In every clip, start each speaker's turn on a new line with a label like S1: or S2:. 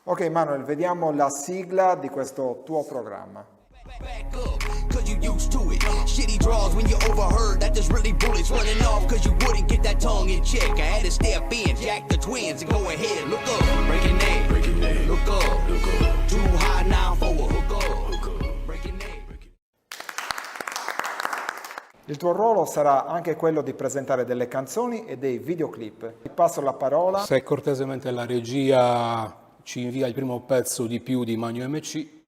S1: Ok Manuel, vediamo la sigla di questo tuo programma.
S2: Back up, cause you used to it. Shitty draws when you overheard that there's really bullets running off, cause you wouldn't get that tongue in check. I had to step in, jack the twins, and go ahead, look up, breaking neck, look up, too high now for a hook up, breaking neck.
S1: Il tuo ruolo sarà anche quello di presentare delle canzoni e dei videoclip. Ti passo la parola.
S3: Se cortesemente la regia ci invia il primo pezzo di più di Magno MC.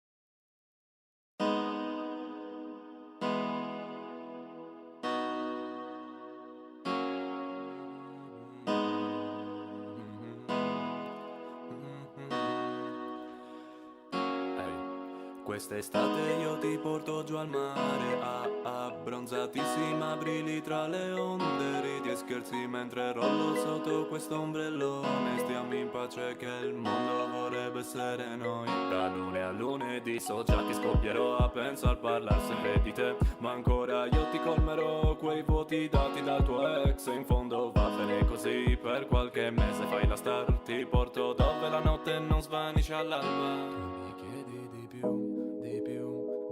S4: Quest'estate io ti porto giù al mare, abbronzatissima, brilli tra le onde, ridi e scherzi mentre rollo sotto questo ombrellone. Stiamo in pace che il mondo vorrebbe essere noi. Da lune a lunedì so già che scoppierò a pensare, parlar sempre di te, ma ancora io ti colmerò quei vuoti dati dal tuo ex. In fondo va bene così, per qualche mese fai la star, ti porto dove la notte non svanisce all'alba.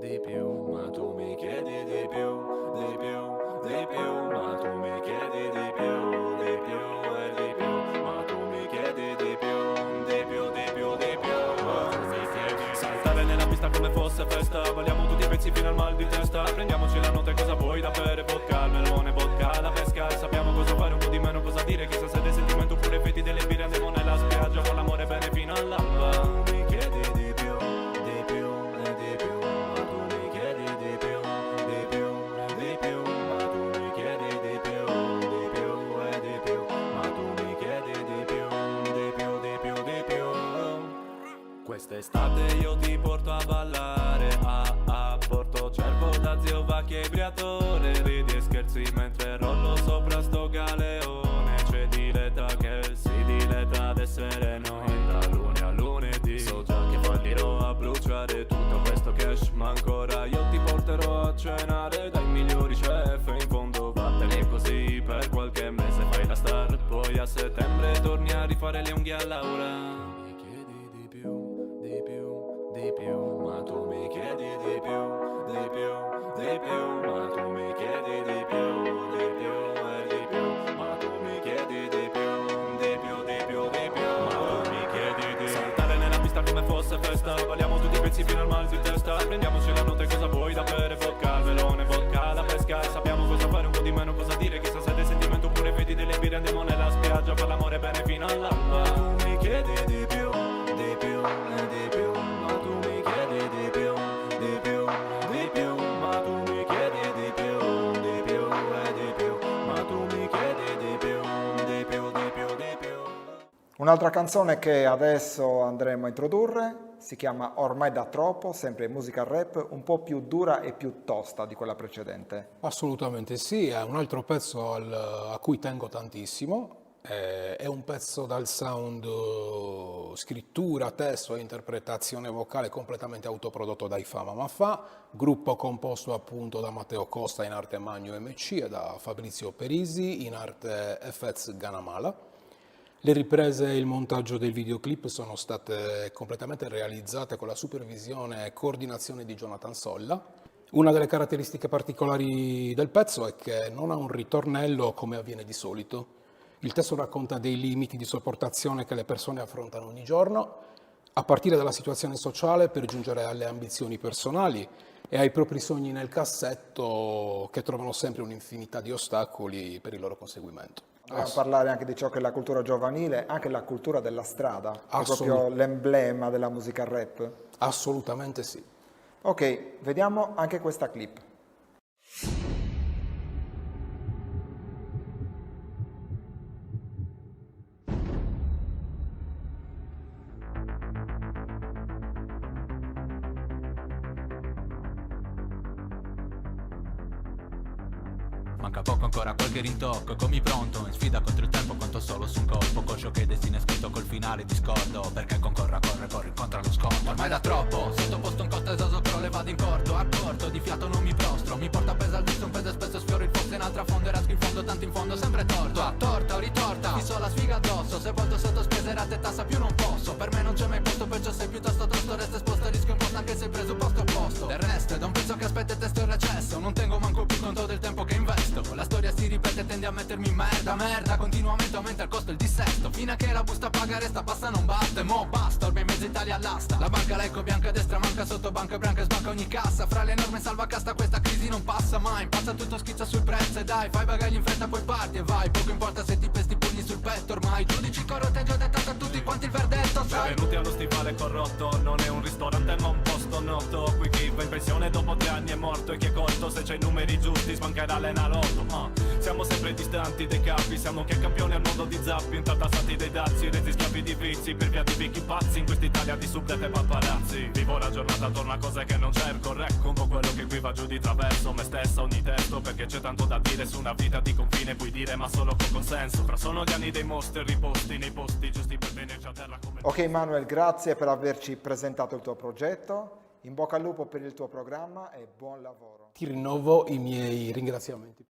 S4: Di più, ma tu mi chiedi di più, di più, di più, ma tu mi chiedi di più, di più e di più, ma tu mi chiedi di più, di più, di più, di più, ma tu mi chiedi. Saltare nella pista come fosse festa, vogliamo tutti i pezzi fino al mal di testa, prendiamoci la notte, cosa vuoi da bere, vodka, melone, vodka, la pesca, e sappiamo cosa fare, un po' di meno cosa dire, chissà se del sentimento oppure effetti delle birre, andiamo nella spiaggia con l'amore bene fino all'alba. Mi chiedi di più, di più e di più. Quest'estate io ti porto a ballare, a Porto Cervo da zio Vacchia e Briatore, ridi e scherzi mentre rollo sopra sto galeone. C'è diletta che si diletta ad essere noi, da lune a lunedì so già che fallirò a bruciare tutto questo cash, ma ancora io ti porterò a cenare dai migliori chef. In fondo va bene così, per qualche mese fai la star, poi a settembre torni a rifare le unghie a Laura. Di più, ma tu mi chiedi di più, di più, di più, ma tu mi chiedi di più, di più e di più, ma tu mi chiedi di più, di più, di più, di più, ma tu mi chiedi di saltare nella pista come fosse festa, balliamo tutti i pezzi fino al mal di testa, prendiamoci la notte, cosa vuoi da bere, vodka, melone, vodka, la pesca, e sappiamo cosa fare, un po' di meno cosa dire, chissà se del sentimento oppure vedi delle birre, andiamo nella spiaggia, per l'amore bene fino all'alba. Tu mi chiedi di più, di più e di più.
S1: Un'altra canzone che adesso andremo a introdurre si chiama Ormai da troppo, sempre musica rap, un po' più dura e più tosta di quella precedente.
S3: Assolutamente sì, è un altro pezzo a cui tengo tantissimo. È un pezzo dal sound, scrittura, testo e interpretazione vocale completamente autoprodotto dai Fama Maffa, gruppo composto appunto da Matteo Costa in arte Magno MC e da Fabrizio Perisi in arte FX Ganamala. Le riprese e il montaggio del videoclip sono state completamente realizzate con la supervisione e coordinazione di Jonathan Solla. Una delle caratteristiche particolari del pezzo è che non ha un ritornello come avviene di solito. Il testo racconta dei limiti di sopportazione che le persone affrontano ogni giorno, a partire dalla situazione sociale per giungere alle ambizioni personali e ai propri sogni nel cassetto che trovano sempre un'infinità di ostacoli per il loro conseguimento.
S1: Dobbiamo parlare anche di ciò che è la cultura giovanile, anche la cultura della strada, che è proprio l'emblema della musica rap.
S3: Assolutamente sì.
S1: Ok, vediamo anche questa clip.
S5: Manca poco ancora qualche rintocco, eccomi pronto in sfida contro il tempo, conto solo su un colpo, conscio che destino è scritto col finale discordo, perché concorra, corre incontro allo sconto. Ormai da troppo, sottoposto un costo esoso però le vado in corto, a corto, di fiato non mi prostro, mi porta appesa al visto un peso e spesso sfioro il fosse in altra fondo, rasco in fondo, tanto in fondo sempre torto, a torta o ritorta, mi so la sfiga addosso, se volto sotto spese rate tassa più non posso, per me non c'è mai posto per faccio sei piuttosto tosto, resta esposto a rischio imposto anche se hai preso posto opposto. Del resto è da un pezzo che aspetta e testo il recesso, non tengo manco più conto del tempo che investo. La storia si ripete e tendi a mettermi in merda, continuamente aumenta il costo e il dissesto. Fino a che la busta paga resta passa non batte, mo basta, ormai mezza Italia all'asta. La banca l'eco bianca a destra manca sotto banca branca e sbanca ogni cassa. Fra le norme salvacasta questa crisi non passa mai, passa tutto schizza sul prezzo e dai, fai bagagli in fretta poi parti e vai. Poco importa se ti pesti i pugni sul petto ormai, giudici corrotti, ho dettato a tutti quanti il verdetto, sai.
S4: Benvenuti allo stivale corrotto, non è un ristorante ma un posto noto. Qui chi va in pensione dopo 3 anni è morto e chi è colto se c'hai i numeri giusti sbancherà l'Enalotto. Siamo sempre distanti dai capi, siamo che campioni al mondo di zappi, intartassati dei dazi, resi schiavi di vizi per via di picchi pazzi in quest'Italia di subdete e paparazzi. Vivo la giornata attorno a cose che non cerco, racconto quello che qui va giù di traverso, me stesso ogni testo perché c'è tanto da dire su una vita di confine, puoi dire ma solo con consenso. Fra sono gli anni dei mostri riposti nei posti giusti per venirci a terra come...
S1: Ok Manuel, grazie per averci presentato il tuo progetto, in bocca al lupo per il tuo programma e buon lavoro.
S3: Ti rinnovo i miei ringraziamenti.